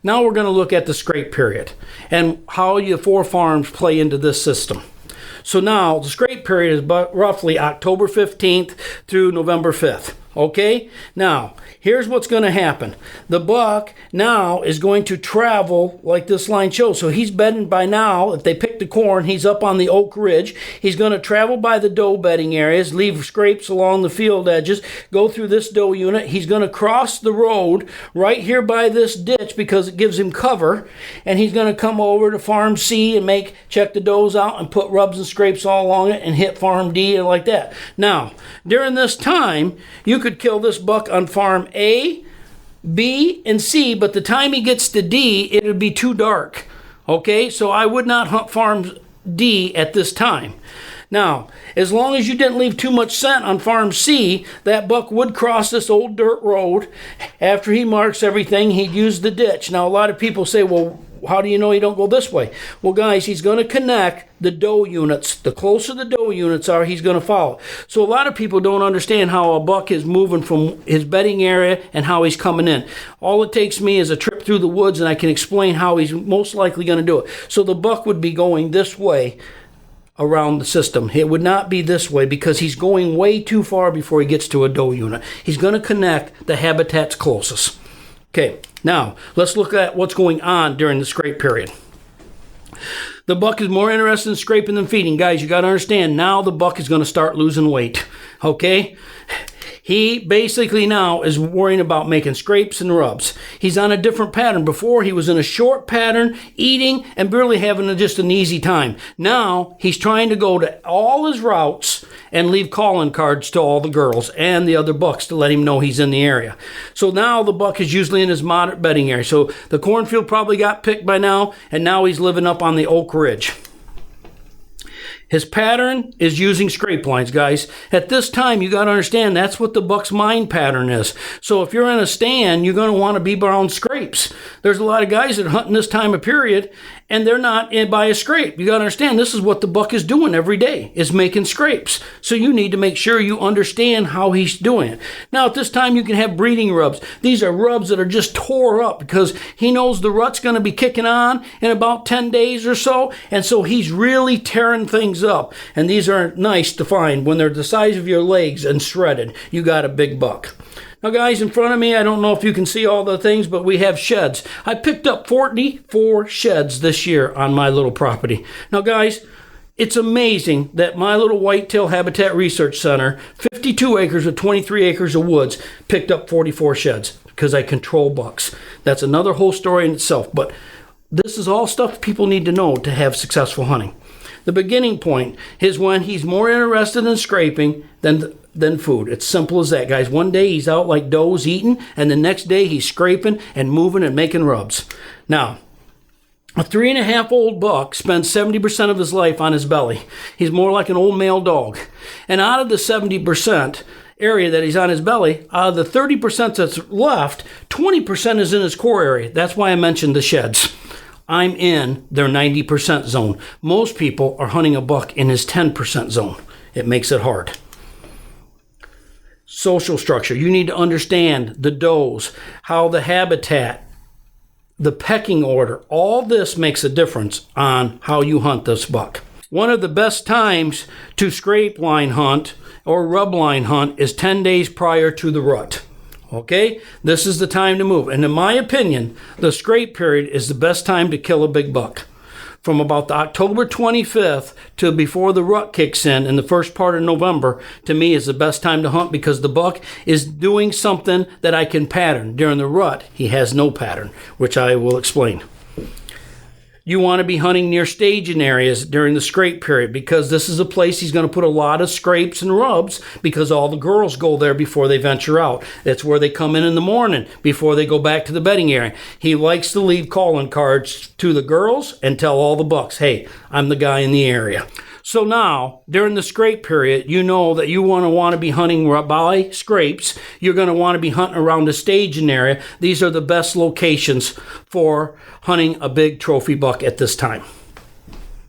Now we're going to look at the scrape period and how your 4 farms play into this system. So now the scrape period is roughly October 15th through November 5th. Okay, now here's what's going to happen. The buck now is going to travel like this line shows. So he's bedding by now. If they pick the corn, he's up on the oak ridge. He's going to travel by the doe bedding areas, leave scrapes along the field edges, go through this doe unit. He's going to cross the road right here by this ditch because it gives him cover. And he's going to come over to farm C and check the does out and put rubs and scrapes all along it and hit farm D and like that. Now, during this time, you could kill this buck on farm A, B, and C, but the time he gets to D, it would be too dark. Okay, so I would not hunt farm D at this time. Now, as long as you didn't leave too much scent on farm C, that buck would cross this old dirt road. After he marks everything, he'd use the ditch. Now, a lot of people say, well, how do you know you don't go this way? Well, guys, he's going to connect the doe units. The closer the doe units are, he's going to follow. So a lot of people don't understand how a buck is moving from his bedding area and how he's coming in. All it takes me is a trip through the woods, and I can explain how he's most likely going to do it. So the buck would be going this way around the system. It would not be this way because he's going way too far before he gets to a doe unit. He's going to connect the habitats closest. Okay, now let's look at what's going on during the scrape period. The buck is more interested in scraping than feeding. Guys, you got to understand, now the buck is going to start losing weight. Okay? He basically now is worrying about making scrapes and rubs. He's on a different pattern. Before, he was in a short pattern, eating, and barely having just an easy time. Now, he's trying to go to all his routes and leave calling cards to all the girls and the other bucks to let him know he's in the area. So now the buck is usually in his moderate bedding area. So the cornfield probably got picked by now, and now he's living up on the oak ridge. His pattern is using scrape lines, guys. At this time, you got to understand that's what the buck's mind pattern is. So if you're in a stand, you're going to want to be around scrapes. There's a lot of guys that are hunting this time of period, and they're not in by a scrape. You got to understand this is what the buck is doing every day, is making scrapes. So you need to make sure you understand how he's doing it. Now, at this time, you can have breeding rubs. These are rubs that are just tore up because he knows the rut's going to be kicking on in about 10 days or so, and so he's really tearing things up. And these are nice to find when they're the size of your legs and shredded. You got a big buck. Now, guys, in front of me, I don't know if you can see all the things, but we have sheds. I picked up 44 sheds this year on my little property. Now, guys, it's amazing that my little Whitetail Habitat Research Center, 52 acres with 23 acres of woods, picked up 44 sheds because I control bucks. That's another whole story in itself, but this is all stuff people need to know to have successful hunting. The beginning point is when he's more interested in scraping than food. It's simple as that, guys. One day he's out like does eating, and the next day he's scraping and moving and making rubs. Now, a 3.5-year-old buck spends 70% of his life on his belly. He's more like an old male dog. And out of the 70% area that he's on his belly, out of the 30% that's left, 20% is in his core area. That's why I mentioned the sheds. I'm in their 90% zone. Most people are hunting a buck in his 10% zone. It makes it hard. Social structure. You need to understand the does, how the habitat, the pecking order. All this makes a difference on how you hunt this buck. One of the best times to scrape line hunt or rub line hunt is 10 days prior to the rut. Okay, this is the time to move. And in my opinion, the scrape period is the best time to kill a big buck. From about the October 25th to before the rut kicks in the first part of November, to me is the best time to hunt because the buck is doing something that I can pattern. During the rut, he has no pattern, which I will explain. You want to be hunting near staging areas during the scrape period because this is a place he's going to put a lot of scrapes and rubs because all the girls go there before they venture out. That's where they come in the morning before they go back to the bedding area. He likes to leave calling cards to the girls and tell all the bucks, hey, I'm the guy in the area. So now, during the scrape period, you know that you want to be hunting by scrapes. You're going to want to be hunting around the staging area. These are the best locations for hunting a big trophy buck at this time.